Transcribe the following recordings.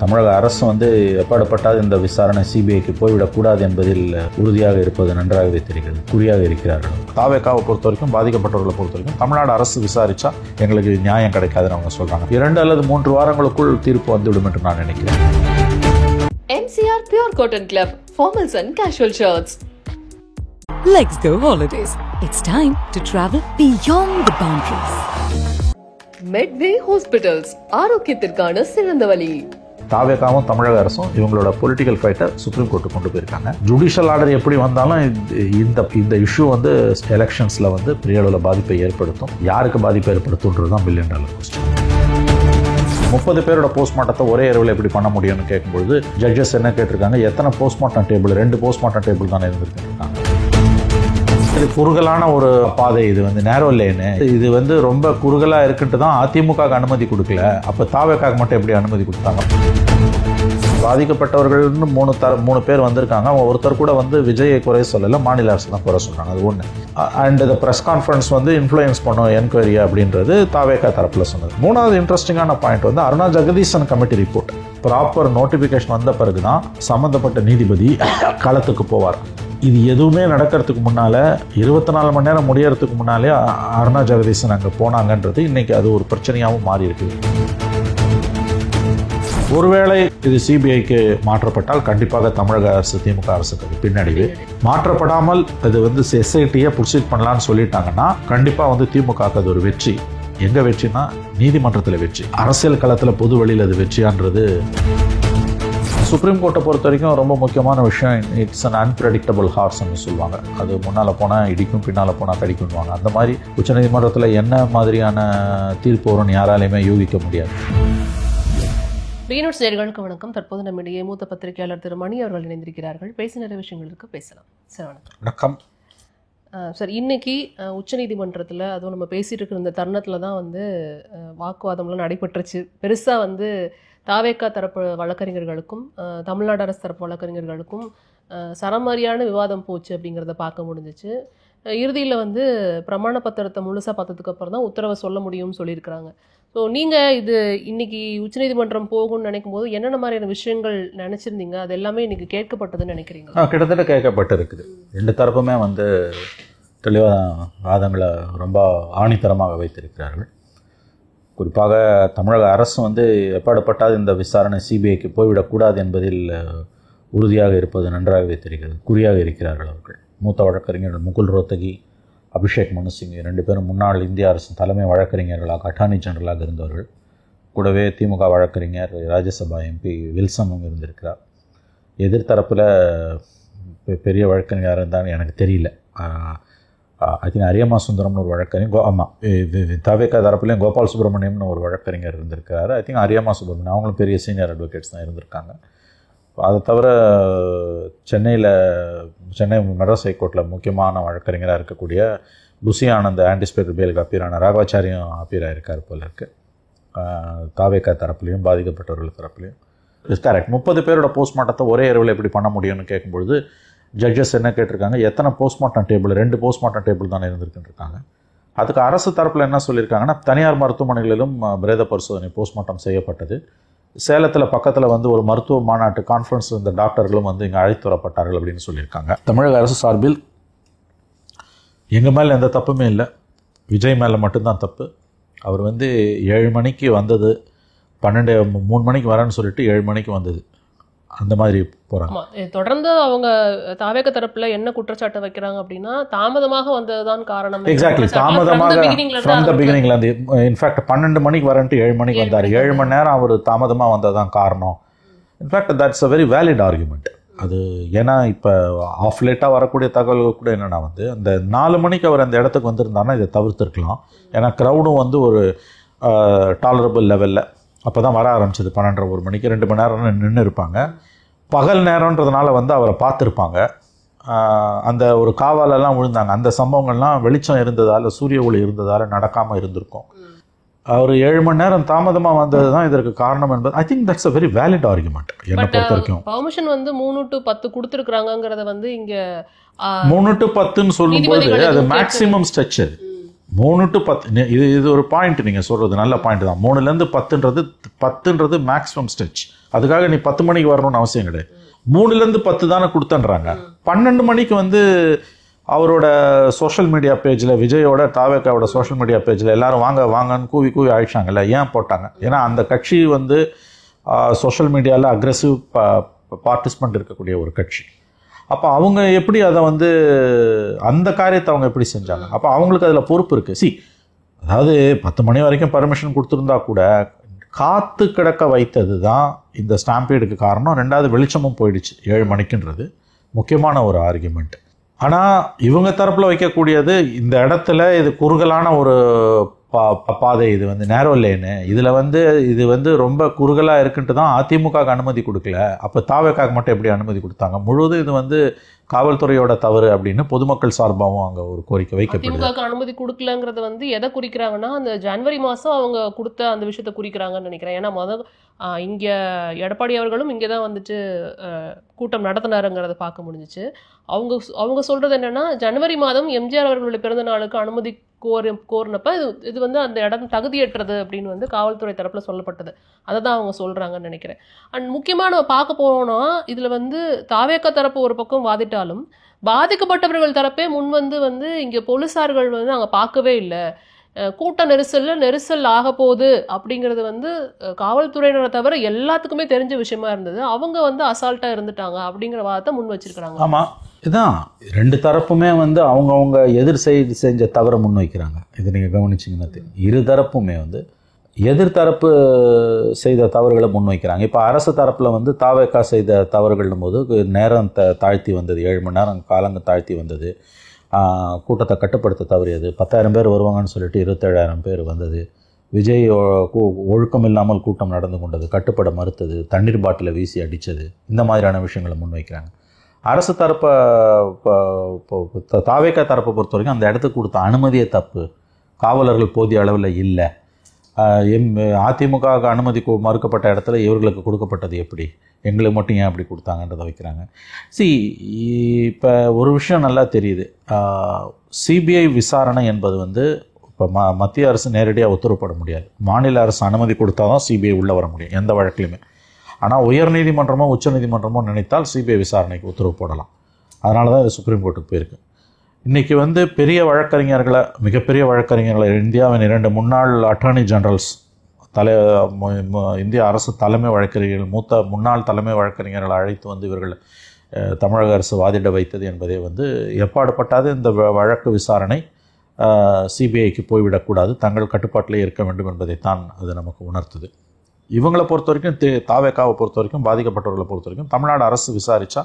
தமிழக அரசு எப்பாடுபட்டால் இந்த விசாரணை சிபிஐக்கு போய்விடக்கூடாது என்பதில் உறுதியாக இருப்பது நன்றாகவே தெரிகிறது. குறியாக இருக்கிறார்கள். தாவேகாவை பொறுத்த வரைக்கும், பாதிக்கப்பட்டவர்களை பொறுத்த வரைக்கும் தமிழ்நாடு அரசு விசாரிச்சா எங்களுக்கு நியாயம் கிடைக்காதுன்னு அவங்க சொல்றாங்க. 2 அல்லது 3 வாரங்களுக்குள் தீர்ப்பு வந்துவிடும் என்று நான் நினைக்கிறேன். MCR Pure Cotton Club, formals and casual shirts. Let's go holidays. It's time to travel beyond the boundaries. Medway Hospitals, ஆரோக்கியத்திற்கான சிறந்த வழி. தாவேகாவும் தமிழக அரசும் இவங்களோட பொலிட்டிக்கல் ஃபைட்டை சுப்ரீம் கோர்ட்டு கொண்டு போயிருக்காங்க. ஜுடிஷியல் ஆர்டர் எப்படி வந்தாலும் இந்த இஷ்யூ எலெக்ஷன்ஸில் பெரிய அளவில் பாதிப்பை ஏற்படுத்தும். யாருக்கு பாதிப்பை ஏற்படுத்துன்றது தான் $1 பில்லியன் கொஸ்டின். 30 பேரோட போஸ்ட்மார்ட்டத்தை ஒரே இரவில் எப்படி பண்ண முடியும்னு கேட்கும்போது ஜட்ஜஸ் என்ன கேட்டிருக்காங்க, எத்தனை போஸ்ட்மார்ட்டம் டேபிள், 2 போஸ்ட்மார்ட்டம் டேபிள் தானே இருந்திருக்காங்க. இது குறுகலான ஒரு பாதை, இது நேரோ லேனு, இது ரொம்ப குறுகலா இருக்குன்ட்டு தான் அதிமுக அனுமதி கொடுக்கல. அப்ப தாவேகாக்கு மட்டும் எப்படி அனுமதி கொடுத்தாங்க? பாதிக்கப்பட்டவர்கள்னு 3 பேர் வந்திருக்காங்க. அவங்க ஒருத்தர் கூட விஜயை குறை சொல்லல, மாநில அரசு தான் குறை சொல்றாங்க. அது ஒண்ணு. அண்ட் இந்த பிரஸ் கான்ஃபரன்ஸ் இன்ஃப்ளூயன்ஸ் பண்ணும் என்கொயரி அப்படின்றது தாவேகா தரப்புல சொன்னது. 3வது இன்ட்ரெஸ்டிங்கான point Aruna Jagadeesan committee report proper notification வந்த பிறகுதான் சம்பந்தப்பட்ட நீதிபதி களத்துக்கு போவார். இது எதுவுமே நடக்கிறதுக்கு முன்னால 24 மணி நேரம் முடியறதுக்கு முன்னாலே அருணா ஜெகதீசன் அங்கே போனாங்கன்றது இன்னைக்கு அது ஒரு பிரச்சனையாகவும் மாறி இருக்குது. ஒருவேளை இது சிபிஐக்கு மாற்றப்பட்டால் கண்டிப்பாக தமிழக அரசு, திமுக அரசுக்கு பின்னடைவு. மாற்றப்படாமல் இது எஸ்ஐடியை புர்சீட் பண்ணலான்னு சொல்லிட்டாங்கன்னா கண்டிப்பா திமுக அது ஒரு வெற்றி. எங்க வெற்றினா நீதிமன்றத்தில் வெற்றி. அரசியல் களத்தில் பொது வழியில் அது வெற்றியான்றது. சுப்ரீம் கோர்ட்டை பொறுத்த வரைக்கும் ரொம்ப முக்கியமான விஷயம், இட்ஸ் அன் அன்பிரடிக்டபிள் ஹார்ஸ்ன்னு சொல்லுவாங்க. அது முன்னால் போனால் இடிக்கும், பின்னால் போனால் கடிக்கும்வாங்க. அந்த மாதிரி உச்சநீதிமன்றத்தில் என்ன மாதிரியான தீர்ப்பு வரும்னு யாராலையுமே யூகிக்க முடியாது. ரீனோட்ஸ் நேயர்களுக்கு வணக்கம். தற்போது நம்மிடையே மூத்த பத்திரிகையாளர் திரு மணி அவர்கள் இணைந்திருக்கிறார்கள். பேச நிறைய விஷயங்களுக்கு பேசலாம். சார் வணக்கம். வணக்கம் சார், இன்னைக்கு உச்சநீதிமன்றத்தில் அதுவும் நம்ம பேசிட்டு இருக்கிற இந்த தருணத்தில் தான் வாக்குவாதம்லாம் நடைபெற்றுச்சு. பெருசாக தாவேகா தரப்பு வழக்கறிஞர்களுக்கும் தமிழ்நாடு அரசு தரப்பு வழக்கறிஞர்களுக்கும் சரமாரியான விவாதம் போச்சு அப்படிங்கிறத பார்க்க முடிஞ்சிச்சு. இறுதியில் பிரமாண பத்திரத்தை முழுசாக பார்த்ததுக்கு அப்புறம் தான் உத்தரவை சொல்ல முடியும்னு சொல்லியிருக்கிறாங்க. ஸோ நீங்கள் இது இன்னைக்கு உச்சநீதிமன்றம் போகும்னு நினைக்கும் போது என்னென்ன மாதிரியான விஷயங்கள் நினச்சிருந்தீங்க? அது எல்லாமே இன்னைக்கு கேட்கப்பட்டதுன்னு நினைக்கிறீங்களா? கிட்டத்தட்ட கேட்கப்பட்டு இருக்குது. 2 தரப்புமே தெளிவாக வாதங்களை ரொம்ப ஆணித்தரமாக வைத்திருக்கிறார்கள். குறிப்பாக தமிழக அரசு எப்பாடுபட்டால் இந்த விசாரணை சிபிஐக்கு போய்விடக்கூடாது என்பதில் உறுதியாக இருப்பது நன்றாகவே தெரிகிறது. குறியாக இருக்கிறார்கள் அவர்கள். மூத்த வழக்கறிஞர்கள் முகுல் ரோத்தகி, அபிஷேக் மனு சிங் 2 பேரும் முன்னாள் இந்திய அரசின் தலைமை வழக்கறிஞர்களாக, அட்டார்னி ஜெனரலாக இருந்தவர்கள். கூடவே திமுக வழக்கறிஞர் ராஜ்யசபா எம்பி வில்சனும் இருந்திருக்கிறார். எதிர்த்தரப்பில் பெரிய வழக்கறிஞர் இருந்தான்னு எனக்கு தெரியல. ஐ திங்க் அரியமா சுந்தரம்னு ஒரு வழக்கறிஞர், ஆமாம், தாவேகா தரப்புலையும் கோபால் சுப்ரமணியம்னு ஒரு வழக்கறிஞர் இருந்திருக்கிறாரு. ஐ திங்க் அரியமா சுப்ரமணியம் அவங்களும் பெரிய சீனியர் அட்வொகேட்ஸ் தான் இருந்திருக்காங்க. அதை தவிர சென்னை மெட்ராஸ் ஹைகோர்ட்டில் முக்கியமான வழக்கறிஞராக இருக்கக்கூடிய புசி ஆனந்த் ஆன்டிசிபேட்டட் பெயிலுக்கு அப்பீரான ராகவாச்சாரியும் அப்பீராக இருக்கார் போல இருக்கு. தாவேகா தரப்புலையும் பாதிக்கப்பட்டவர்கள் தரப்புலையும். கரெக்ட். 30 பேரோட போஸ்ட்மார்ட்டத்தை ஒரே இரவில் எப்படி பண்ண முடியும்னு கேட்கும்பொழுது ஜட்ஜஸ் என்ன கேட்டிருக்காங்க, எத்தனை போஸ்ட்மார்ட்டம் டேபிள், 2 போஸ்ட்மார்ட்டம் டேபிள் தானே இருந்திருக்குன்றிருக்காங்க. அதுக்கு அரசு தரப்பில் என்ன சொல்லியிருக்காங்கன்னா, தனியார் மருத்துவமனைகளிலும் பிரேத பரிசோதனை போஸ்ட்மார்ட்டம் செய்யப்பட்டது. சேலத்தில் பக்கத்தில் ஒரு மருத்துவ மாநாட்டு கான்ஃபரன்ஸ் இந்த டாக்டர்களும் இங்கே அழைத்து வரப்பட்டார்கள் அப்படின்னு சொல்லியிருக்காங்க. தமிழக அரசு சார்பில் எங்கள் மேலே எந்த தப்புமே இல்லை, விஜய் மேலே மட்டும்தான் தப்பு. அவர் 7 மணிக்கு வந்தது, 3 மணிக்கு வரேன்னு சொல்லிட்டு 7 மணிக்கு வந்தது, அந்த மாதிரி போகிறாங்க. தொடர்ந்து அவங்க தாவேகா தரப்புல என்ன குற்றச்சாட்டை வைக்கிறாங்க அப்படின்னா, தாமதமாக வந்ததுதான் காரணம். எக்ஸாக்ட்லி, தாமதமாக ஃப்ரம் த பிகினிங்ல இருந்து. இன்ஃபேக்ட் 12 மணிக்கு வரேன்ட்டு 7 மணிக்கு வந்தார். 7 மணி நேரம் அவர் தாமதமாக வந்ததுதான் காரணம். In fact that's a very valid argument. அது ஏன்னா இப்போ ஆஃப் லேட்டாக வரக்கூடிய தகவல்கள் கூட என்னென்னா அந்த 4 மணிக்கு அவர் அந்த இடத்துக்கு வந்திருந்தாருன்னா இதை தவிர்த்துருக்கலாம். ஏன்னா க்ரௌடும் ஒரு டாலரபிள் லெவலில் அப்போ தான் வர ஆரம்பிச்சது. 12:30 1 மணிக்கு 2 மணி நேரம் நின்று இருப்பாங்க. பகல் நேரன்றதுனால அவரை பார்த்துருப்பாங்க. அந்த ஒரு காவாலெல்லாம் விழுந்தாங்க. அந்த சம்பவங்கள்லாம் வெளிச்சம் இருந்ததால், சூரிய ஒளி இருந்ததால் நடக்காமல் இருந்திருக்கும். அவர் 7 மணி நேரம் தாமதமாக வந்தது தான் இதற்கு காரணம் என்பது I think that's a very valid argument. என்னை பொறுத்த வரைக்கும் பர்மிஷன் 3 to 10 கொடுத்துருக்குறாங்கிறத இங்கே 3 to 10ன்னு சொல்லும்போது அது மேக்ஸிமம் ஸ்ட்ரெச். அது 3 to 10 இது ஒரு பாயிண்ட், நீங்கள் சொல்கிறது நல்ல பாயிண்ட் தான். 3லேருந்து 10ன்றது மேக்ஸிமம் ஸ்டெச். அதுக்காக நீ 10 மணிக்கு வரணும்னு அவசியம் கிடையாது. 3லேருந்து 10 தானே கொடுத்தன்றாங்க. 12 மணிக்கு வந்து அவரோட சோஷியல் மீடியா பேஜில், விஜயோட தாவேக்காவோட சோஷியல் மீடியா பேஜில் எல்லாரும் வாங்க வாங்கன்னு கூவி அழிச்சாங்கல்ல. ஏன் போட்டாங்க? ஏன்னா அந்த கட்சி வந்து சோஷியல் மீடியாவில் அக்ரெசிவ் பார்ட்டிசிபெண்ட் இருக்கக்கூடிய ஒரு கட்சி. அப்போ அவங்க எப்படி அதை வந்து அந்த காரியத்தை அவங்க எப்படி செஞ்சாங்க? அப்போ அவங்களுக்கு அதில் பொறுப்பு இருக்குது. அதாவது 10 மணி வரைக்கும் பர்மிஷன் கொடுத்துருந்தா கூட காத்து கிடக்க வைத்தது தான் இந்த ஸ்டாம்பீடுக்கு காரணம். 2வது வெளிச்சமும் போயிடுச்சு 7 மணிக்குன்றது முக்கியமான ஒரு ஆர்குமெண்ட். ஆனால் இவங்க தரப்பில் வைக்கக்கூடியது இந்த இடத்துல இது குறுகலான ஒரு பாதை, இது வந்து நேரோ லேனு, இதில் வந்து இது வந்து ரொம்ப குறுகலாக இருக்குன்ட்டு தான் அதிமுகவுக்கு அனுமதி கொடுக்கல. அப்போ தாவேக்காவுக்கு மட்டும் எப்படி அனுமதி கொடுத்தாங்க? முழுவதும் இது வந்து காவல்துறையோட தவறு அப்படின்னு பொதுமக்கள் சார்பாகவும் அங்கே ஒரு கோரிக்கை வைக்கப்பட்டது. திமுக அனுமதி கொடுக்கலங்கிறது வந்து எதை குறிக்கிறாங்கன்னா, அந்த ஜனவரி மாதம் அவங்க கொடுத்த அந்த விஷயத்தை குறிக்கிறாங்கன்னு நினைக்கிறேன். ஏன்னா இங்கே எடப்பாடி அவர்களும் இங்கே தான் வந்துட்டு கூட்டம் நடத்தினாருங்கிறத பார்க்க முடிஞ்சிச்சு. அவங்க சொல்கிறது என்னென்னா, ஜனவரி மாதம் எம்ஜிஆர் அவர்களுடைய பிறந்த நாளுக்கு அனுமதி கோரினப்ப இது வந்து அந்த இடம் தகுதியற்றது அப்படின்னு வந்து காவல்துறை தரப்பில் சொல்லப்பட்டது. அதை தான் அவங்க சொல்கிறாங்கன்னு நினைக்கிறேன். அண்ட் முக்கியமாக நம்ம பார்க்க போனோம்னா, இதில் வந்து தாவேக்கா தரப்பு ஒரு பக்கம் வாதிட்டாலும் பாதிக்கப்பட்டவர்கள் தரப்பே முன் வந்து இங்கே போலீஸார்கள் வந்து அங்கே பார்க்கவே இல்லை. கூட்ட நெரிசல் ஆக போகுது அப்படிங்கிறது வந்து காவல்துறையினரை தவிர எல்லாத்துக்குமே தெரிஞ்ச விஷயமா இருந்தது. அவங்க வந்து அசால்ட்டாக இருந்துட்டாங்க அப்படிங்கிற வாதத்தை முன் வச்சிருக்கிறாங்க. ஆமாம், இதுதான் 2 தரப்புமே வந்து அவங்கவுங்க எதிர் செஞ்ச தவறை முன் வைக்கிறாங்க. இதை நீங்கள் கவனிச்சிங்கன்னா தெரியும். 2 தரப்புமே வந்து எதிர்த்தரப்பு செய்த தவறுகளை முன்வைக்கிறாங்க. இப்போ அரசு தரப்பில் வந்து தாவேக்கா செய்த தவறுகளும் போது நேரம் தாழ்த்தி வந்தது, 7 மணி நேரம் காலங்க தாழ்த்தி வந்தது, கூட்டத்தை கட்டுப்படுத்த தவறியது, 10,000 பேர் வருவாங்கன்னு சொல்லிட்டு 27,000 பேர் வந்தது, விஜய் ஒழுக்கம் இல்லாமல் கூட்டம் நடந்து கொண்டது, கட்டுப்பட மறுத்தது, தண்ணீர் பாட்டிலை வீசி அடித்தது, இந்த மாதிரியான விஷயங்களை முன்வைக்கிறாங்க. அரசு தரப்பை தாவேக்கா தரப்பை பொறுத்த வரைக்கும் அந்த இடத்துக்கு கொடுத்த அனுமதியே தப்பு, காவலர்கள் போதிய அளவில் இல்லை, அதிமுக அனுமதி மறுக்கப்பட்ட இடத்துல இவர்களுக்கு கொடுக்கப்பட்டது எப்படி, எங்களுக்கு மட்டும் ஏன் அப்படி கொடுத்தாங்கன்றதை வைக்கிறாங்க. இப்போ ஒரு விஷயம் நல்லா தெரியுது. சிபிஐ விசாரணை என்பது வந்து இப்போ மத்திய அரசு நேரடியாக உத்தரவுப்பட முடியாது. மாநில அரசு அனுமதி கொடுத்தா தான் சிபிஐ உள்ளே வர முடியும் எந்த வழக்கிலுமே. ஆனால் உயர்நீதிமன்றமோ உச்சநீதிமன்றமோ நினைத்தால் சிபிஐ விசாரணைக்கு உத்தரவு போடலாம். அதனால தான் இது சுப்ரீம் கோர்ட்டுக்கு போயிருக்கு. இன்றைக்கி வந்து பெரிய வழக்கறிஞர்களை, மிகப்பெரிய வழக்கறிஞர்களை, இந்தியாவின் 2 முன்னாள் அட்டார்னி ஜெனரல்ஸ், இந்திய அரசு தலைமை வழக்கறிஞர்கள், முன்னாள் தலைமை வழக்கறிஞர்களை அழைத்து வந்து இவர்கள் தமிழக அரசு வாதிட வைத்தது என்பதே வந்து எப்பாடுபட்டாது இந்த வழக்கு விசாரணை சிபிஐக்கு போய்விடக்கூடாது, தங்கள் கட்டுப்பாட்டிலே இருக்க வேண்டும் என்பதைத்தான் அது நமக்கு உணர்த்துது. இவங்களை பொறுத்த வரைக்கும், தாவேக்காவை பொறுத்த வரைக்கும், பாதிக்கப்பட்டவர்களை பொறுத்த வரைக்கும் தமிழ்நாடு அரசு விசாரித்தா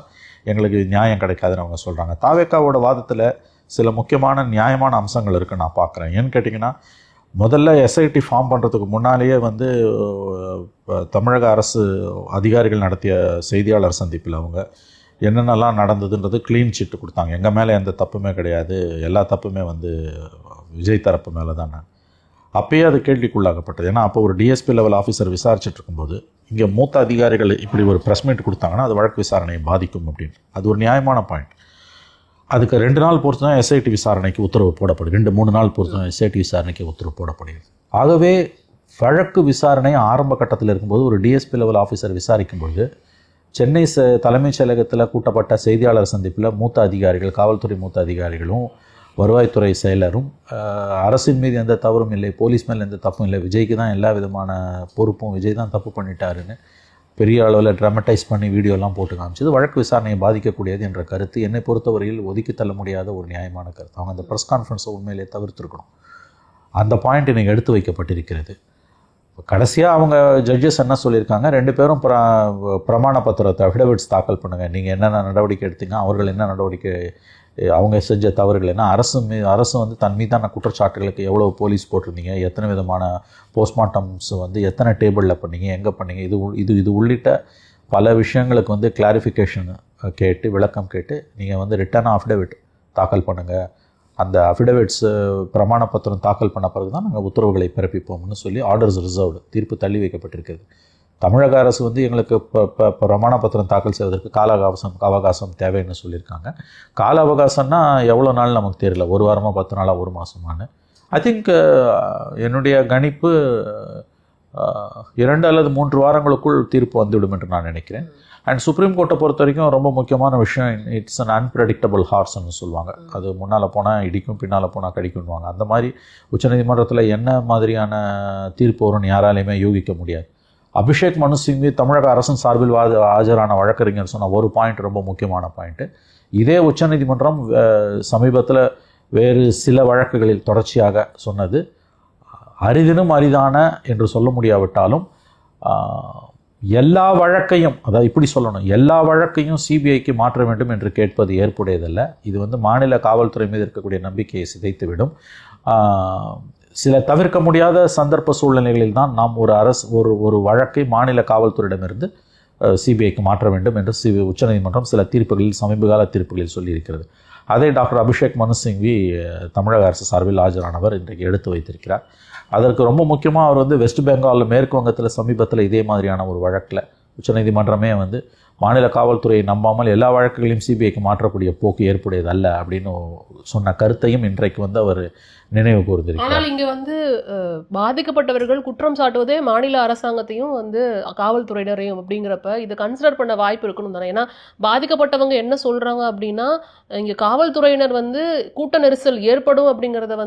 எங்களுக்கு நியாயம் கிடைக்காதுன்னு அவங்க சொல்கிறாங்க. தாவேக்காவோட வாதத்தில் சில முக்கியமான நியாயமான அம்சங்கள் இருக்குன்னு நான் பார்க்குறேன். ஏன்னு கேட்டிங்கன்னா, முதல்ல எஸ்ஐடி ஃபார்ம் பண்ணுறதுக்கு முன்னாலேயே வந்து தமிழக அரசு அதிகாரிகள் நடத்திய செய்தியாளர் சந்திப்பில் அவங்க என்னென்னலாம் நடந்ததுன்றது க்ளீன் சீட்டு கொடுத்தாங்க. எங்கள் மேலே எந்த தப்புமே கிடையாது, எல்லா தப்புமே வந்து விஜய் தரப்பு மேலே தான். அப்பயே அது கேள்விக்குள்ளாகப்பட்டது. ஏன்னா அப்போ ஒரு டிஎஸ்பி லெவல் ஆஃபீஸர் விசாரிச்சுட்டு இருக்கும்போது இங்கே மூத்த அதிகாரிகள் இப்படி ஒரு ப்ரெஸ் மீட் கொடுத்தாங்கன்னா அது வழக்கு விசாரணையை பாதிக்கும் அப்படின்னு. அது ஒரு நியாயமான பாயிண்ட். அதுக்கு 2 நாள் பொறுத்து தான் எஸ்ஐடி விசாரணைக்கு உத்தரவு போடப்படுது. 2-3 நாள் பொறுத்து தான் எஸ்ஐடி விசாரணைக்கு உத்தரவு போடப்படுகிறது. ஆகவே வழக்கு விசாரணை ஆரம்ப கட்டத்தில் இருக்கும்போது ஒரு டிஎஸ்பி லெவல் ஆஃபீஸர் விசாரிக்கும்போது சென்னை தலைமைச் செயலகத்தில் கூட்டப்பட்ட செய்தியாளர் சந்திப்பில் மூத்த அதிகாரிகள், காவல்துறை மூத்த அதிகாரிகளும் வருவாய்த்துறை செயலரும் அரசின் மீது எந்த தவறும் இல்லை, போலீஸ் மேலே எந்த தப்பும் இல்லை, விஜய்க்கு தான் எல்லா விதமான பொறுப்பும், விஜய் தான் தப்பு பண்ணிட்டாருன்னு பெரிய அளவில் ட்ராமடைஸ் பண்ணி வீடியோலாம் போட்டு காமிச்சது வழக்கு விசாரணையை பாதிக்கக்கூடியது என்ற கருத்து என்னை பொறுத்தவரையில் ஒதுக்கி தள்ள முடியாத ஒரு நியாயமான கருத்து. அவங்க அந்த ப்ரெஸ் கான்ஃபரன்ஸை உண்மையிலே தவிர்த்துருக்கணும். அந்த பாயிண்ட் எனக்கு எடுத்து வைக்கப்பட்டிருக்கிறது. கடைசியாக அவங்க ஜட்ஜஸ் என்ன சொல்லியிருக்காங்க, 2 பேரும் பிரமாண பத்திரத்தை அஃபிடவிட்ஸ் தாக்கல் பண்ணுங்கள், நீங்கள் என்னென்ன நடவடிக்கை எடுத்தீங்க, அவர்கள் என்ன நடவடிக்கை, அவங்க செஞ்ச தவறுகள் என்ன, அரசு வந்து தன் மீதான குற்றச்சாட்டுகளுக்கு எவ்வளோ போலீஸ் போட்டிருந்தீங்க, எத்தனை விதமான போஸ்ட்மார்ட்டம்ஸ் வந்து எத்தனை டேபிளில் பண்ணீங்க, எங்கே பண்ணீங்க, இது உள்ளிட்ட பல விஷயங்களுக்கு வந்து கிளாரிஃபிகேஷன் கேட்டு, விளக்கம் கேட்டு நீங்கள் வந்து ரிட்டர்ன் அஃபிடவிட் தாக்கல் பண்ணுங்கள். அந்த அஃபிடவிட்ஸ் பிரமாண பத்திரம் தாக்கல் பண்ண பிறகு தான் நாங்கள் உத்தரவுகளை பிறப்பிப்போம்னு சொல்லி ஆர்டர்ஸ் ரிசர்வ்டு, தீர்ப்பு தள்ளி வைக்கப்பட்டிருக்கிறது. தமிழக அரசு வந்து எங்களுக்கு பிரமாண பத்திரம் தாக்கல் செய்வதற்கு அவகாசம் தேவைன்னு சொல்லியிருக்காங்க. கால அவகாசம்னா எவ்வளோ நாள் நமக்கு தெரியல, 1 வாரமாக 10 நாளாக 1 மாதமானு. ஐ திங்க் என்னுடைய கணிப்பு 2 அல்லது 3 வாரங்களுக்குள் தீர்ப்பு வந்துவிடும் என்று நான் நினைக்கிறேன். அண்ட் சுப்ரீம் கோர்ட்டை பொறுத்த வரைக்கும் ரொம்ப முக்கியமான விஷயம், இட்ஸ் அன் அன்பிரடிக்டபிள் ஹார்ஸ்ன்னு சொல்லுவாங்க. அது முன்னால் போனால் இடிக்கும், பின்னால் போனால் கடிக்கும்வாங்க. அந்த மாதிரி உச்சநீதிமன்றத்தில் என்ன மாதிரியான தீர்ப்பு வரும்னு யாராலையுமே யூகிக்க முடியாது. அபிஷேக் மனு சிங்வி தமிழக அரசின் சார்பில் ஆஜரான வழக்கறிஞர் சொன்ன ஒரு பாயிண்ட் ரொம்ப முக்கியமான பாயிண்ட்டு. இதே உச்சநீதிமன்றம் சமீபத்தில் வேறு சில வழக்குகளில் தொடர்ச்சியாக சொன்னது, அரிதினும் அரிதான என்று சொல்ல முடியாவிட்டாலும் எல்லா வழக்கையும், அதாவது இப்படி சொல்லணும், எல்லா வழக்கையும் சிபிஐக்கு மாற்ற வேண்டும் என்று கேட்பது ஏற்புடையதல்ல. இது மாநில காவல்துறை மீது இருக்கக்கூடிய நம்பிக்கையை சிதைத்துவிடும். சில தவிர்க்க முடியாத சந்தர்ப்ப சூழ்நிலைகளில் தான் நாம் ஒரு வழக்கை மாநில காவல்துறையிடமிருந்து சிபிஐக்கு மாற்ற வேண்டும் என்று உச்சநீதிமன்றம் சில தீர்ப்புகளில், சமீபகால தீர்ப்புகளில் சொல்லியிருக்கிறது. அதை டாக்டர் அபிஷேக் மனு சிங்வி தமிழக அரசு சார்பில் ஆஜரானவர் இன்றைக்கு எடுத்து வைத்திருக்கிறார். அதற்கு ரொம்ப முக்கியமாக அவர் வெஸ்ட் பெங்காலில், மேற்கு வங்கத்தில் சமீபத்தில் இதே மாதிரியான ஒரு வழக்கில் உச்சநீதிமன்றமே மாநில காவல்துறையை நம்பாமல் எல்லா வழக்குகளையும் சிபிஐக்கு மாற்றக்கூடிய போக்கு ஏற்புடையது அல்ல அப்படின்னு சொன்ன கருத்தையும் இன்றைக்கு அவர் நினைவு கூர்ந்திருக்கிறார். ஆனால் இங்கே பாதிக்கப்பட்டவர்கள் குற்றம் சாட்டுவதே மாநில அரசாங்கத்தையும் காவல்துறையினரையும் அப்படிங்கிறப்ப இதை கன்சிடர் பண்ண வாய்ப்பு இருக்கணும் தானே. ஏன்னா பாதிக்கப்பட்டவங்க என்ன சொல்கிறாங்க அப்படின்னா, இங்கே காவல்துறையினர் கூட்ட நெரிசல் ஏற்படும் அப்படிங்கிறத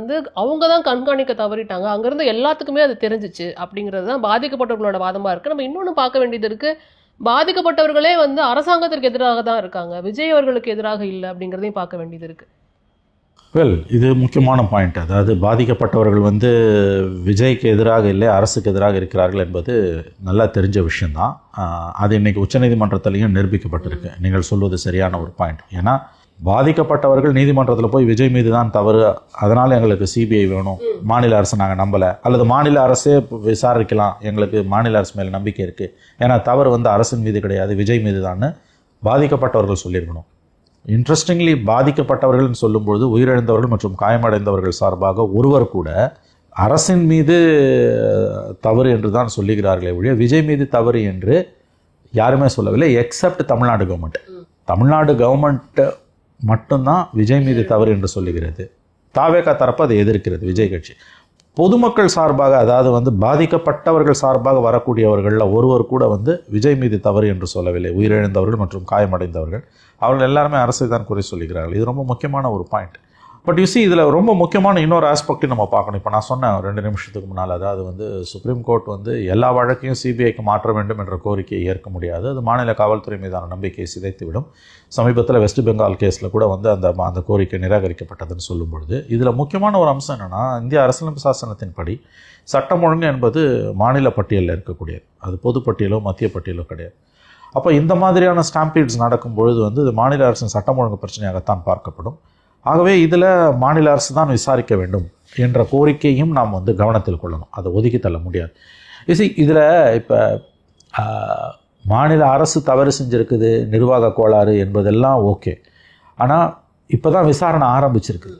அவங்க தான் கண்காணிக்க தவறிட்டாங்க, அங்கேருந்து எல்லாத்துக்குமே அது தெரிஞ்சிச்சு அப்படிங்கிறது தான் பாதிக்கப்பட்டவர்களோட வாதமாக இருக்குது. நம்ம இன்னொன்று பார்க்க வேண்டியது இருக்குது, பாதிக்கப்பட்டவர்களே அரசாங்கத்திற்கு எதிராக தான் இருக்காங்க, விஜய் அவர்களுக்கு எதிராக இல்லை அப்படிங்கிறதையும் பார்க்க வேண்டியது இருக்குது. இது முக்கியமான பாயிண்ட். அதாவது பாதிக்கப்பட்டவர்கள் விஜய்க்கு எதிராக இல்லை, அரசுக்கு எதிராக இருக்கிறார்கள் என்பது நல்லா தெரிஞ்ச விஷயந்தான். அது இன்றைக்கி உச்சநீதிமன்றத்திலையும் நிரூபிக்கப்பட்டிருக்கு. நீங்கள் சொல்வது சரியான ஒரு பாயிண்ட். ஏன்னா பாதிக்கப்பட்டவர்கள் நீதிமன்றத்தில் போய் விஜய் மீது தான் தவறு, அதனால் எங்களுக்கு சிபிஐ வேணும், மாநில அரசு நாங்கள் நம்பலை, அல்லது மாநில அரசே விசாரிக்கலாம், எங்களுக்கு மாநில அரசு மேலே நம்பிக்கை இருக்குது, ஏன்னா தவறு அரசின் மீது கிடையாது, விஜய் மீது தான் பாதிக்கப்பட்டவர்கள் சொல்லியிருக்கணும். இன்ட்ரெஸ்டிங்லி பாதிக்கப்பட்டவர்கள் சொல்லும்பொழுது உயிரிழந்தவர்கள் மற்றும் காயமடைந்தவர்கள் சார்பாக ஒருவர் கூட அரசின் மீது தவறு என்று தான் சொல்லுகிறார்களே ஒழிய விஜய் மீது தவறு என்று யாருமே சொல்லவில்லை, accept Tamil Nadu government. Tamil Nadu government மட்டும்தான் விஜய் மீது தவறு என்று சொல்லுகிறது. தாவேகா தரப்பு அதை எதிர்க்கிறது, விஜய் கட்சி. பொதுமக்கள் சார்பாக, அதாவது பாதிக்கப்பட்டவர்கள் சார்பாக வரக்கூடியவர்களில் ஒருவர் கூட விஜய் மீது தவறு என்று சொல்லவில்லை. உயிரிழந்தவர்கள் மற்றும் காயமடைந்தவர்கள் அவர்கள் எல்லாருமே அரசை தான் குறை சொல்லுகிறார்கள். இது ரொம்ப முக்கியமான ஒரு பாயிண்ட். பட் இதில் ரொம்ப முக்கியமான இன்னொரு ஆஸ்பெக்டையும் நம்ம பார்க்கணும். இப்போ நான் சொன்னேன் 2 நிமிஷத்துக்கு முன்னால், அதாவது சுப்ரீம் கோர்ட் எல்லா வழக்கையும் சிபிஐக்கு மாற்ற வேண்டும் என்ற கோரிக்கையை ஏற்க முடியாது, அது மாநில காவல்துறை மீதான நம்பிக்கையை சிதைத்துவிடும். சமீபத்தில் வெஸ்ட் பெங்கால் கேஸில் கூட அந்த கோரிக்கை நிராகரிக்கப்பட்டதுன்னு சொல்லும் பொழுது இதில் முக்கியமான ஒரு அம்சம் என்னென்னா, இந்திய அரசியலமைப்பு சாசனத்தின்படி சட்டம் ஒழுங்கு என்பது மாநில பட்டியலில் இருக்கக்கூடியது, அது பொது பட்டியலோ மத்திய பட்டியலோ கிடையாது. அப்போ இந்த மாதிரியான ஸ்டாம்பீட்ஸ் நடக்கும் பொழுது இது மாநில அரசின் சட்டம் ஒழுங்கு பிரச்சனையாகத்தான் பார்க்கப்படும். ஆகவே இதில் மாநில அரசு தான் விசாரிக்க வேண்டும் என்ற கோரிக்கையும் நாம் கவனத்தில் கொள்ளணும், அதை ஒதுக்கி தள்ள முடியாது. இதில் இப்போ மாநில அரசு தவறு செஞ்சுருக்குது, நிர்வாக கோளாறு என்பதெல்லாம் ஓகே. ஆனால் இப்போ தான் விசாரணை ஆரம்பிச்சிருக்குது.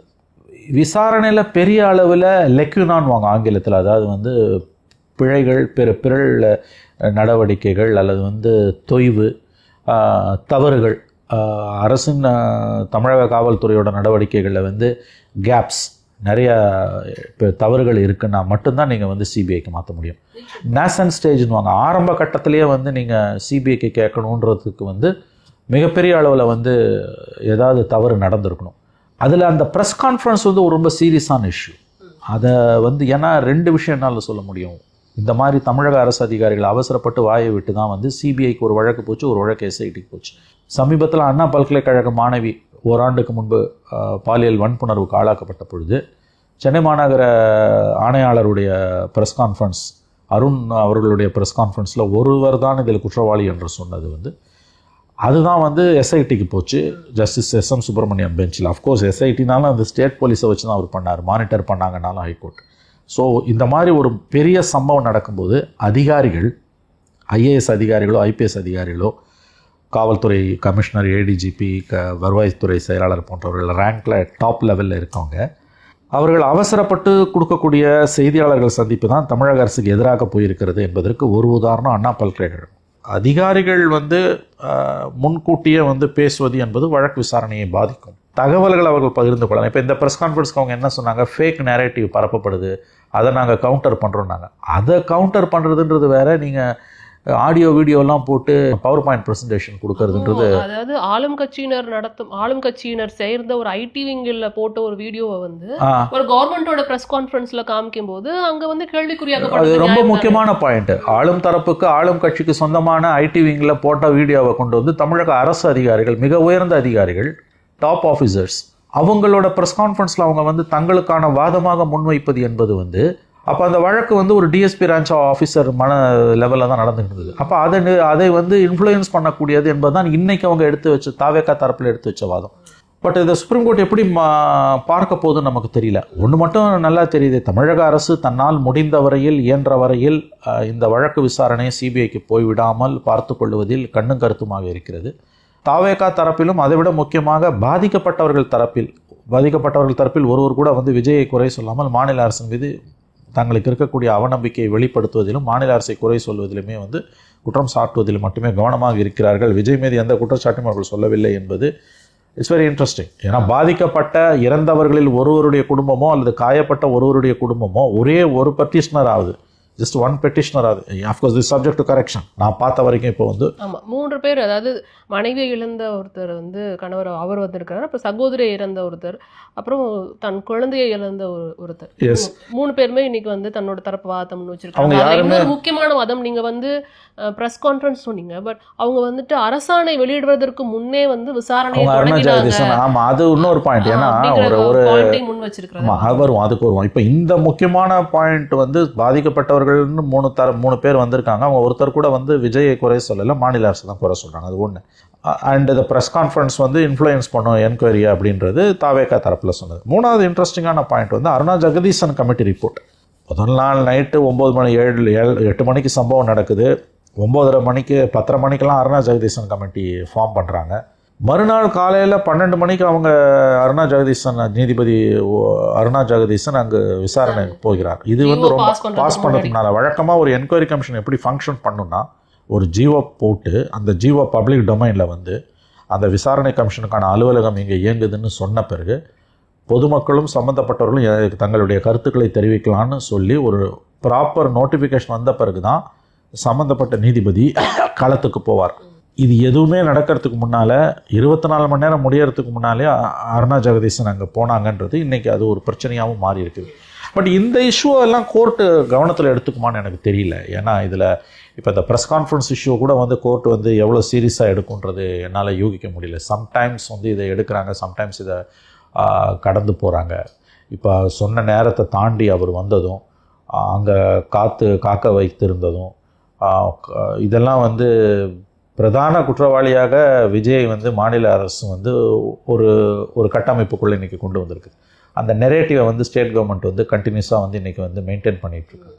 விசாரணையில் பெரிய அளவில் லெக்யூனான்னு வாங்க ஆங்கிலத்தில், அதாவது பிழைகள், பிறல் நடவடிக்கைகள் அல்லது தொய்வு, தவறுகள், அரசின் தமிழக காவல்துறையோட நடவடிக்கைகளில் கேப்ஸ், நிறைய தவறுகள் இருக்குன்னா மட்டும்தான் நீங்கள் சிபிஐக்கு மாற்ற முடியும். நேசன் ஸ்டேஜ்னு வாங்க, ஆரம்ப கட்டத்திலேயே நீங்கள் சிபிஐக்கு கேட்கணுன்றதுக்கு மிகப்பெரிய அளவில் ஏதாவது தவறு நடந்திருக்கணும். அதில் அந்த ப்ரெஸ் கான்ஃபரன்ஸ் ஒரு ரொம்ப சீரியஸான இஷ்யூ. அதை ஏன்னா 2 விஷயம் என்னால் சொல்ல முடியும். இந்த மாதிரி தமிழக அரசு அதிகாரிகள் அவசரப்பட்டு வாயை விட்டு தான் சிபிஐக்கு ஒரு வழக்கு போச்சு, ஒரு வழக்கு எஸ்ஐடிக்கு போச்சு. சமீபத்தில் அண்ணா பல்கலைக்கழக மாணவி ஓராண்டுக்கு முன்பு பாலியல் வன்புணர்வுக்கு ஆளாக்கப்பட்ட பொழுது சென்னை மாநகர ஆணையாளருடைய ப்ரெஸ் கான்ஃபரன்ஸ், அருண் அவர்களுடைய ப்ரெஸ் கான்ஃபரன்ஸில் ஒருவர் தான் இதில் குற்றவாளி என்று சொன்னது அதுதான் எஸ்ஐடிக்கு போச்சு, ஜஸ்டிஸ் எஸ்எம் சுப்பிரமணியம் பெஞ்சில். அஃப்கோர்ஸ் எஸ்ஐடினாலும் அந்த ஸ்டேட் போலீஸை வச்சு தான் அவர் பண்ணார், மானிட்டர் பண்ணாங்கனாலும் ஹைகோர்ட். ஸோ இந்த மாதிரி ஒரு பெரிய சம்பவம் நடக்கும்போது அதிகாரிகள், ஐஏஎஸ் அதிகாரிகளோ ஐபிஎஸ் அதிகாரிகளோ, காவல்துறை கமிஷனர், ஏடிஜிபி, வருவாய்த்துறை செயலாளர் போன்றவர்கள் ரேங்கில் டாப் லெவலில் இருக்கவங்க, அவர்கள் அவசரப்பட்டு கொடுக்கக்கூடிய செய்தியாளர்கள் சந்திப்பு தான் தமிழக அரசுக்கு எதிராக போயிருக்கிறது என்பதற்கு ஒரு உதாரணம் அண்ணா பல்கலைக்கழகம். அதிகாரிகள் முன்கூட்டியே பேசுவது என்பது வழக்கு விசாரணையை பாதிக்கும். தகவல்களை அவர்கள் பகிர்ந்து கொள்ளலாம். இப்போ இந்த ப்ரெஸ் கான்ஃபரன்ஸ்க்கு அவங்க என்ன சொன்னாங்க, ஃபேக் நேரேட்டிவ் பரப்பப்படுது, அதை நாங்கள் கவுண்டர் பண்ணுறோம்னாங்க. அதை கவுண்டர் பண்ணுறதுன்றது வேற, நீங்கள் ஆடியோ வீடியோலாம் போட்டு பவர் பாயிண்ட் ப்ரெசன்டேஷன் கொடுக்கறதுன்றது. அதாவது ஆளும் கட்சியினர் சேர்ந்த ஒரு ஐடி விங்கில் போட்ட ஒரு வீடியோவை வந்து ஒரு கவர்மெண்டோட பிரஸ் கான்ஃபரன்ஸ்ல காமிக்கும் போது அங்க வந்து கேள்விக்குறியாக்கப்படுது. அது ரொம்ப முக்கியமான பாயிண்ட். ஆளும் தரப்புக்கு ஆளும் கட்சிக்கு சொந்தமான ஐடி விங்கில் போட்ட வீடியோவை கொண்டு வந்து தமிழக அரசு அதிகாரிகள், மிக உயர்ந்த அதிகாரிகள், டாப் ஆஃபீஸர்ஸ், அவங்களோட ப்ரெஸ் கான்ஃபரன்ஸில் அவங்க வந்து தங்களுக்கான வாதமாக முன்வைப்பது என்பது வந்து, அப்போ அந்த வழக்கு வந்து ஒரு டிஎஸ்பி ராஞ்ச் ஆஃபீஸர் லெவலில் தான் நடந்துகிட்டு இருந்தது. அப்போ அதை வந்து இன்ஃப்ளூயன்ஸ் பண்ணக்கூடியது என்பது தான் இன்னைக்கு அவங்க எடுத்து வச்ச தாவேகா தரப்பில் எடுத்து வச்ச வாதம். பட் இதை சுப்ரீம் கோர்ட் எப்படி பார்க்க போகுதுன்னு நமக்கு தெரியல. ஒன்று மட்டும் நல்லா தெரியுது, தமிழக அரசு தன்னால் முடிந்த வரையில், இயன்ற வரையில் இந்த வழக்கு விசாரணை சிபிஐக்கு போய்விடாமல் பார்த்து கொள்வதில் கண்ணும் கருத்துமாக இருக்கிறது. தாவேகா தரப்பிலும் அதைவிட முக்கியமாக பாதிக்கப்பட்டவர்கள் தரப்பில் ஒருவர் கூட வந்து விஜயை குறை சொல்லாமல் மாநில அரசின் மீது தங்களுக்கு இருக்கக்கூடிய அவநம்பிக்கையை வெளிப்படுத்துவதிலும் மாநில அரசை குறை சொல்வதிலுமே வந்து குற்றம் சாட்டுவதில் மட்டுமே கவனமாக இருக்கிறார்கள். விஜய் மீது எந்த குற்றச்சாட்டும் அவர்கள் சொல்லவில்லை என்பது இட்ஸ் வெரி இன்ட்ரெஸ்டிங். ஏன்னா பாதிக்கப்பட்ட இறந்தவர்களில் ஒருவருடைய குடும்பமோ அல்லது காயப்பட்ட ஒருவருடைய குடும்பமோ ஒரே ஒரு பெட்டிஷனர் ஆகுது, ஜஸ்ட் ஒன் பெட்டிஷனர் ஆகுது. Of course this subject to correction. நான் பார்த்த வரைக்கும் இப்போ வந்து 3 பேர், அதாவது மனைவியை இழந்த ஒருத்தர் வந்து கணவர் அவர் வந்திருக்கிறார், அப்புறம் சகோதரியை இழந்த ஒருத்தர், அப்புறம் தன் குழந்தையை இழந்த ஒருத்தர். 3 பேருமே இன்னைக்கு வந்து தன்னோட தரப்பு வாதம் வச்சிருக்காங்க. இன்னொரு முக்கியமான வாதம், நீங்க வந்து பிரஸ் கான்ஃபரன்ஸ் சொன்னீங்க, பட் அவங்க வந்துட்டு அரசாணை வெளியிடுவதற்கு முன்னே வந்து விசாரணை அது இன்னொரு பாயிண்ட். ஏன்னா ஒரு முன் வச்சிருக்காங்க, அதுக்கு வருவோம். இப்போ இந்த முக்கியமான பாயிண்ட் வந்து பாதிக்கப்பட்டவர்கள்னு 3 பேர் வந்திருக்காங்க. அவங்க ஒருத்தர் கூட வந்து விஜயை குறை சொல்லல, மாநில அரசு தான் குறை சொல்றாங்க. அது ஒன்று. அண்ட் இந்த ப்ரெஸ் கான்ஃபரன்ஸ் வந்து இன்ஃப்ளூயன்ஸ் பண்ணும் என்கொயரி அப்படின்றது தாவேகா தரப்பில் சொன்னது. 3வது இன்ட்ரெஸ்டிங்கான பாயிண்ட் வந்து அருணா ஜெகதீசன் கமிட்டி ரிப்போர்ட். முதல் நாள் நைட்டு 9 மணி 8 மணிக்கு சம்பவம் நடக்குது. 9:30 மணிக்கு 10:30 மணிக்கெல்லாம் அருணா ஜெகதீசன் கமிட்டி ஃபார்ம் பண்ணுறாங்க. மறுநாள் காலையில் 12 மணிக்கு அவங்க நீதிபதி அருணா ஜெகதீசன் அங்கு விசாரணை போகிறார். இது வந்து ரொம்ப பாஸ் பண்ணுறதுனால, வழக்கமாக ஒரு என்கொயரி கமிஷன் எப்படி ஃபங்க்ஷன் பண்ணுன்னா, ஒரு ஜீவோ போட்டு அந்த ஜீவோ பப்ளிக் டொமைனில் வந்து அந்த விசாரணை கமிஷனுக்கான அலுவலகம் இங்கே இயங்குதுன்னு சொன்ன பிறகு பொதுமக்களும் சம்மந்தப்பட்டவர்களும் தங்களுடைய கருத்துக்களை தெரிவிக்கலான்னு சொல்லி ஒரு ப்ராப்பர் நோட்டிஃபிகேஷன் வந்த பிறகு தான் சம்மந்தப்பட்ட நீதிபதி களத்துக்கு போவார். இது எதுவுமே நடக்கிறதுக்கு முன்னால் 24 மணி நேரம் முடியறதுக்கு முன்னாலே அருணா ஜெகதீசன் அங்கே போனாங்கன்றது இன்றைக்கி அது ஒரு பிரச்சனையாகவும் மாறி இருக்குது. பட் இந்த இஷ்யூவெல்லாம் கோர்ட்டு கவனத்தில் எடுத்துக்குமான்னு எனக்கு தெரியல. ஏன்னா இதில் இப்போ இந்த ப்ரெஸ் கான்ஃபரன்ஸ் இஷ்யூ கூட வந்து கோர்ட் வந்து எவ்வளோ சீரியஸாக எடுக்குன்றது என்னால் யூகிக்க முடியல. சம்டைம்ஸ் வந்து இதை எடுக்கிறாங்க, சம்டைம்ஸ் இதை கடந்து போகிறாங்க. இப்போ சொன்ன நேரத்தை தாண்டி அவர் வந்ததும், அங்கே காக்க வைத்திருந்ததும், இதெல்லாம் வந்து பிரதான குற்றவாளியாக விஜய் வந்து மாநில அரசு வந்து ஒரு கட்டமைப்புக்குள்ளே இன்றைக்கி கொண்டு வந்திருக்கு. அந்த நெரேட்டிவை வந்து ஸ்டேட் கவர்மெண்ட் வந்து கண்டினியூஸாக வந்து இன்றைக்கி வந்து மெயின்டைன் பண்ணிகிட்ருக்கு.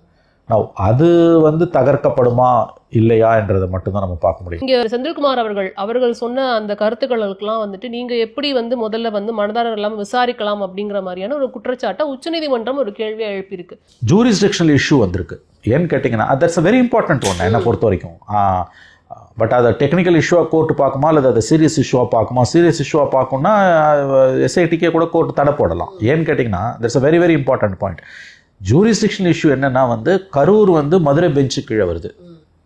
அது வந்து தகர்க்கப்படுமா இல்லையா என்றதை மட்டும்தான் நம்ம பார்க்க முடியும். இங்கே செந்தில்குமார் அவர்கள் சொன்ன அந்த கருத்துக்களுக்கெல்லாம் வந்துட்டு நீங்கள் எப்படி வந்து முதல்ல வந்து மனதாரர் இல்லாமல் விசாரிக்கலாம் அப்படிங்கிற மாதிரியான ஒரு குற்றச்சாட்டை உச்சநீதிமன்றம் ஒரு கேள்வியை எழுப்பியிருக்கு. ஜூரிஸ்டிக்ஷனல் இஷ்யூ வந்திருக்கு. ஏன்னு கேட்டிங்கன்னா தட்ஸ் அ வெரி இம்பார்ட்டன்ட் ஒன்று என்னை பொறுத்த வரைக்கும். பட் அதை டெக்னிக்கல் இஷ்யூவாக கோர்ட்டு பார்க்குமா அல்லது அதை சீரியஸ் இஷ்யூவாக பார்க்குமா? சீரியஸ் இஷ்யூவாக பார்க்கணும்னா எஸ்ஐடிக்கே கூட கோர்ட்டு தடை போடலாம். ஏன்னு கேட்டிங்கன்னா that's a very very important point. Jurisdiction issue என்னன்னா வந்து கரூர் வந்து மதுரை பெஞ்சு கீழே வருது.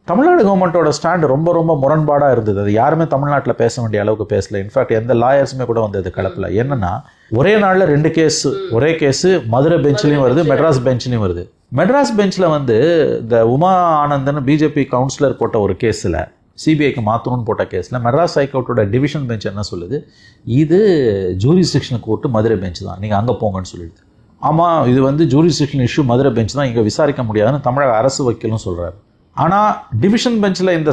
தமிழ்நாடு கவர்மெண்ட்டோட ஸ்டாண்டு ரொம்ப ரொம்ப முரண்பாடாக இருந்தது. அது யாருமே தமிழ்நாட்டில் பேச வேண்டிய அளவுக்கு பேசல. இன்ஃபேக்ட் எந்த லாயர்ஸுமே கூட வந்தது கலப்பில். என்னன்னா ஒரே நாளில் 2 கேஸ், ஒரே கேஸு மதுரை பெஞ்சிலையும் வருது, மெட்ராஸ் பெஞ்சிலையும் வருது. மெட்ராஸ் பெஞ்சில் வந்து இந்த உமா ஆனந்தன் பிஜேபி கவுன்சிலர் போட்ட ஒரு கேஸில், சிபிஐக்கு மாற்றணும்னு போட்ட கேஸில் மெட்ராஸ் ஹைகோர்ட்டோட டிவிஷன் பெஞ்ச் என்ன சொல்லுது, இது ஜூரிஸ்டிக்ஷன் கோர்ட்டு மதுரை பெஞ்ச் தான், நீங்கள் அங்கே போங்கன்னு சொல்லிடுது. ஆமாம், இது வந்து ஜூரிஸ்டிக்ஷன் இஷ்யூ மதுரை பெஞ்ச் தான், இங்கே விசாரிக்க முடியாதுன்னு தமிழக அரசு வக்கீலும் சொல்கிறாரு. ஆனால் டிவிஷன் பெஞ்சில் இந்த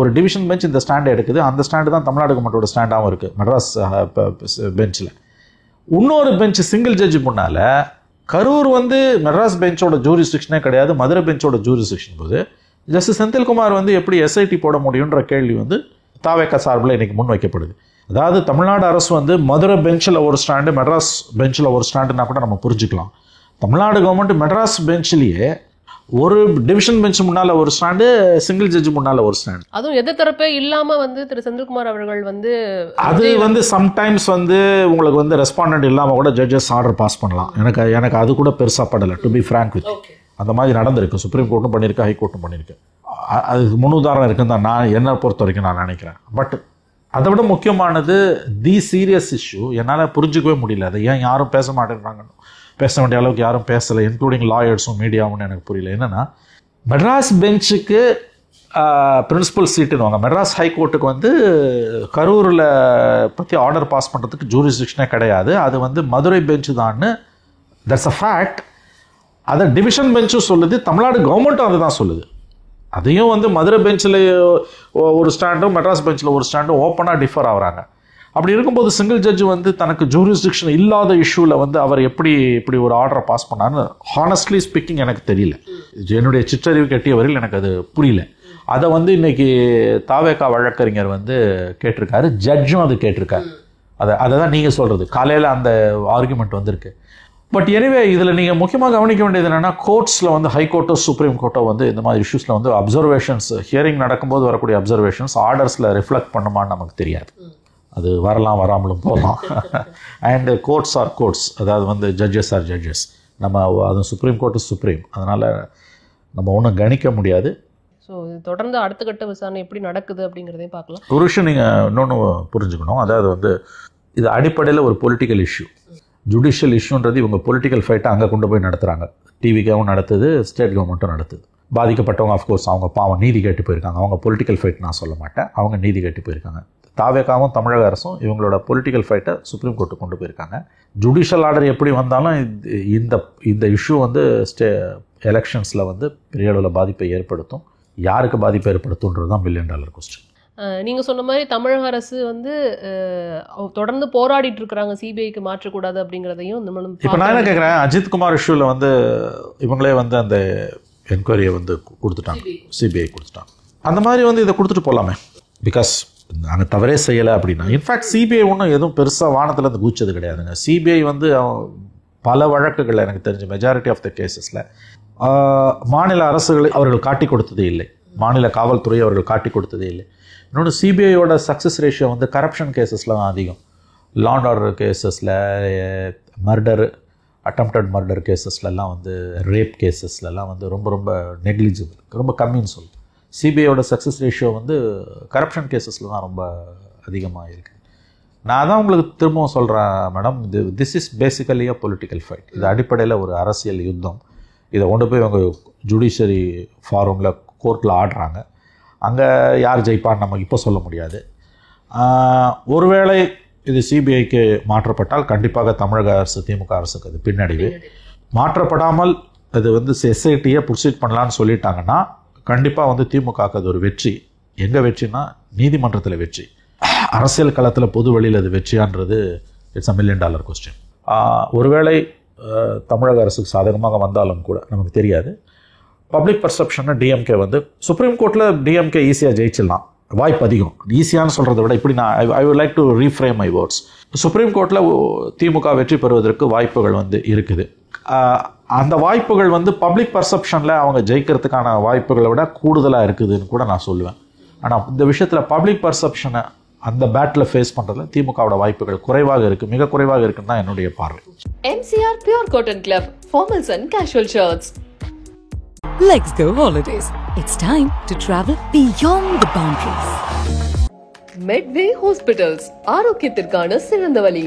ஒரு டிவிஷன் பெஞ்ச் இந்த ஸ்டாண்டை எடுக்குது. அந்த ஸ்டாண்டு தான் தமிழ்நாடு கவர்மெண்ட்டோட ஸ்டாண்டாகவும் இருக்குது மெட்ராஸ் பெஞ்சில். இன்னொரு பெஞ்ச் சிங்கிள் ஜட்ஜி முன்னால் கரூர் வந்து மெட்ராஸ் பெஞ்சோட ஜூரிஸ்டிக்ஷனே கிடையாது, மதுரை பெஞ்சோட ஜூரிஸ்டிக்ஷன் போது ஜஸ்டிஸ் செந்தில்குமார் வந்து எப்படி எஸ்ஐடி போட முடியுன்ற கேள்வி வந்து தாவேகா சார்பில் இன்றைக்கி முன் வைக்கப்படுது. அதாவது தமிழ்நாடு அரசு வந்து மதுரை பெஞ்சில் ஒரு ஸ்டாண்டு, மெட்ராஸ் பெஞ்சில் ஒரு ஸ்டாண்டுனா கூட நம்ம புரிஞ்சுக்கலாம். தமிழ்நாடு கவர்மெண்ட் மெட்ராஸ் பெஞ்சிலேயே ஒரு டிவிஷன் பெஞ்ச் முன்னால் ஒரு ஸ்டாண்டு, சிங்கிள் ஜட்ஜ் முன்னால் ஒரு ஸ்டாண்டு. அதுவும் எந்த தரப்பே இல்லாமல் வந்து திரு செந்தில்குமார் அவர்கள் வந்து அது வந்து சம்டைம்ஸ் வந்து உங்களுக்கு வந்து ரெஸ்பாண்டன்ட் இல்லாமல் கூட ஜட்ஜஸ் ஆர்டர் பாஸ் பண்ணலாம். எனக்கு அது கூட பெருசாக படலை, டு பி ஃப்ராங்க் வித். அந்த மாதிரி நடந்திருக்கு, சுப்ரீம் கோர்ட்டும் பண்ணியிருக்கு, ஹை கோர்ட்டும் பண்ணியிருக்கு. அதுக்கு முன் உதாரணம் இருக்குன்னு தான் நான் என்னை பொறுத்த வரைக்கும் நான் நினைக்கிறேன். பட் அதை விட முக்கியமானது தி சீரியஸ் இஷ்யூ என்னால் புரிஞ்சிக்கவே முடியல. அதை ஏன் யாரும் பேச மாட்டேங்கிறாங்கன்னு, பேச வேண்டிய அளவுக்கு யாரும் பேசலை, இன்க்ளூடிங் லாயர்ஸும் மீடியாவும். எனக்கு புரியல என்னென்னா, மெட்ராஸ் பெஞ்சுக்கு பிரின்சிபல் சீட்டுன்னு மெட்ராஸ் ஹைகோர்ட்டுக்கு வந்து கரூரில் பற்றி ஆர்டர் பாஸ் பண்ணுறதுக்கு ஜூரிஸ்டிக்ஷனே கிடையாது. அது வந்து மதுரை பெஞ்சு தான்னு, தட்ஸ் அ ஃபேக்ட். அதை டிவிஷன் பெஞ்சும் சொல்லுது, தமிழ்நாடு கவர்மெண்ட்டும் அதை தான் சொல்லுது. அதையும் வந்து மதுரை பெஞ்சில் ஒரு ஸ்டாண்டும் மட்ராஸ் பெஞ்சில் ஒரு ஸ்டாண்டும் ஓப்பனாக டிஃபர் ஆகுறாங்க. அப்படி இருக்கும்போது சிங்கிள் ஜட்ஜு வந்து தனக்கு ஜூரிஸ்டிக்ஷன் இல்லாத இஷ்யூவில் வந்து அவர் இப்படி ஒரு ஆர்டரை பாஸ் பண்ணான்னு ஹானஸ்ட்லி ஸ்பீக்கிங் எனக்கு தெரியல. என்னுடைய சிற்றறிவு கட்டிய வரையில் எனக்கு அது புரியல. அதை வந்து இன்னைக்கு தாவேகா வழக்கறிஞர் வந்து கேட்டிருக்காரு, ஜட்ஜும் அது கேட்டிருக்காரு. அதை தான் நீங்கள் சொல்கிறது, காலையில் அந்த ஆர்குமெண்ட் வந்திருக்கு. பட் எனிவே இதில் நீங்கள் முக்கியமாக கவனிக்க வேண்டியது என்னென்னா, கோர்ட்ஸில் வந்து ஹைகோர்ட்டோ சுப்ரீம் கோர்ட்டோ வந்து இந்த மாதிரி இஷ்யூஸில் வந்து அப்சர்வேஷன்ஸ், ஹியரிங் நடக்கும்போது வரக்கூடிய அப்சர்வேஷன்ஸ் ஆர்டர்ஸில் ரிஃப்ளெக்ட் பண்ணுமான்னு நமக்கு தெரியாது. அது வரலாம், வராமலும் போகலாம். அண்ட் கோர்ட்ஸ் ஆர் கோர்ட்ஸ், அதாவது வந்து ஜட்ஜஸ் ஆர் ஜட்ஜஸ். நம்ம அது சுப்ரீம் கோர்ட்டு சுப்ரீம், அதனால் நம்ம ஒன்றும் கணிக்க முடியாது. ஸோ தொடர்ந்து அடுத்த கட்ட விசாரணை எப்படி நடக்குது அப்படிங்கிறதையும் பார்க்கலாம். ஒரு விஷயம் நீங்கள் இன்னொன்று புரிஞ்சுக்கணும், அதாவது வந்து இது அடிப்படையில் ஒரு பொலிட்டிக்கல் இஷ்யூ. ஜுடிஷியல் இஷ்யூன்றது இவங்க பொலிட்டிக்கல் ஃபைட்டை அங்கே கொண்டு போய் நடத்துகிறாங்க. டிவிக்காவும் நடத்துது, ஸ்டேட் கவர்மெண்ட்டும் நடத்துது. பாதிக்கப்பட்டவங்க அஃப்கோர்ஸ் அவங்க பாவம் நீதி கேட்டு போயிருக்காங்க. அவங்க பொலிட்டிக்கல் ஃபைட் நான் சொல்ல மாட்டேன், அவங்க நீதி கேட்டு போயிருக்காங்க. தாவேகாவும் தமிழக அரசும் இவங்களோட பொலிட்டிக்கல் ஃபைட்டை சுப்ரீம் கோர்ட்டு கொண்டு போயிருக்காங்க. ஜுடிஷியல் ஆர்டர் எப்படி வந்தாலும் இந்த இஷ்யூ வந்து எலெக்ஷன்ஸில் வந்து பெரிய அளவில் பாதிப்பை ஏற்படுத்தும். யாருக்கு பாதிப்பை ஏற்படுத்துன்றது தான் $1 மில்லியன் கொஸ்டின். நீங்கள் சொன்ன மாதிரி தமிழக அரசு வந்து தொடர்ந்து போராடிட்டு இருக்கிறாங்க, சிபிஐக்கு மாற்றக்கூடாது அப்படிங்கிறதையும். இப்போ நான் என்ன கேட்குறேன், அஜித்குமார் இஷ்யூவில் வந்து இவங்களே வந்து அந்த என்கொயரியை வந்து கொடுத்துட்டாங்க, சிபிஐ கொடுத்துட்டாங்க. அந்த மாதிரி வந்து இதை கொடுத்துட்டு போகலாமே, பிகாஸ் நாங்கள் தவறே செய்யலை அப்படின்னா. இன்ஃபேக்ட் சிபிஐ ஒன்றும் எதுவும் பெருசாக வானத்தில் இருந்து குதிச்சது கிடையாதுங்க. சிபிஐ வந்து பல வழக்குகள் எனக்கு தெரிஞ்ச மெஜாரிட்டி ஆஃப் த கேசஸில் மாநில அரசுகளை அவர்கள் காட்டி கொடுத்ததே இல்லை, மாநில காவல்துறை அவர்கள் காட்டி கொடுத்ததே இல்லை. இன்னொன்று, சிபிஐயோட சக்ஸஸ் ரேஷியோ வந்து கரப்ஷன் கேசஸில் தான் அதிகம். லா அண்ட் ஆர்டர் கேசஸில், மர்டர், அட்டம்ப்டட் மர்டர் கேசஸ்லலாம் வந்து, ரேப் கேசஸ்லலாம் வந்து ரொம்ப ரொம்ப நெக்லிஜிபிள், ரொம்ப கம்மின்னு சொல்லுது. சிபிஐயோட சக்ஸஸ் ரேஷியோ வந்து கரப்ஷன் கேசஸில் தான் ரொம்ப அதிகமாக இருக்குது. நான் தான் உங்களுக்கு திரும்பவும் சொல்கிறேன் madam, this is basically a political fight. இது அடிப்படையில் ஒரு அரசியல் யுத்தம். இதை கொண்டு போய் அவங்க ஜுடிஷியரி ஃபாரமில் கோர்ட்டில் ஆடுறாங்க. அங்கே யார் ஜெயிப்பான்னு நமக்கு இப்போ சொல்ல முடியாது. ஒருவேளை இது சிபிஐக்கு மாற்றப்பட்டால் கண்டிப்பாக தமிழக அரசு, திமுக அரசுக்கு அது பின்னடைவு. மாற்றப்படாமல் அது வந்து எஸ்ஐடியை ப்ரொசீட் பண்ணலான்னு சொல்லிட்டாங்கன்னா கண்டிப்பாக வந்து திமுகவுக்கு அது ஒரு வெற்றி. எங்கே வெற்றினா நீதிமன்றத்தில் வெற்றி. அரசியல் களத்தில் பொது வழியில் அது வெற்றியான்றது இட்ஸ் $1 மில்லியன் கொஸ்டின். ஒருவேளை தமிழக அரசுக்கு சாதகமாக வந்தாலும் கூட நமக்கு தெரியாது. பப்ளிக் பர்செப்ஷனை டிஎம்கே வந்து சுப்ரீம் கோர்ட்டில் டிஎம்கே ஈஸியாக ஜெயிச்சிடலாம், வாய்ப்பு அதிகம். ஈஸியானு சொல்கிறத விட இப்படி நான் I would like to reframe my words. Supreme கோர்ட்டில் திமுக வெற்றி பெறுவதற்கு வாய்ப்புகள் வந்து இருக்குது. அந்த வாய்ப்புகள் வந்து பப்ளிக் பர்செப்ஷனில் அவங்க ஜெயிக்கிறதுக்கான வாய்ப்புகளை விட கூடுதலாக இருக்குதுன்னு கூட நான் சொல்லுவேன். ஆனால் இந்த விஷயத்தில் பப்ளிக் பர்செப்ஷனை அந்த பேட்டில் ஃபேஸ் பண்ணுறதுல திமுகவோட வாய்ப்புகள் குறைவாக இருக்குது, மிக குறைவாக இருக்குன்னு தான் என்னுடைய பார்வை. MCR Pure Cotton Club, formals and casual shirts. Let's go holidays. It's time to travel beyond the boundaries. Medway Hospitals, ஆரோக்கியத்திற்கான சிறந்த வழி.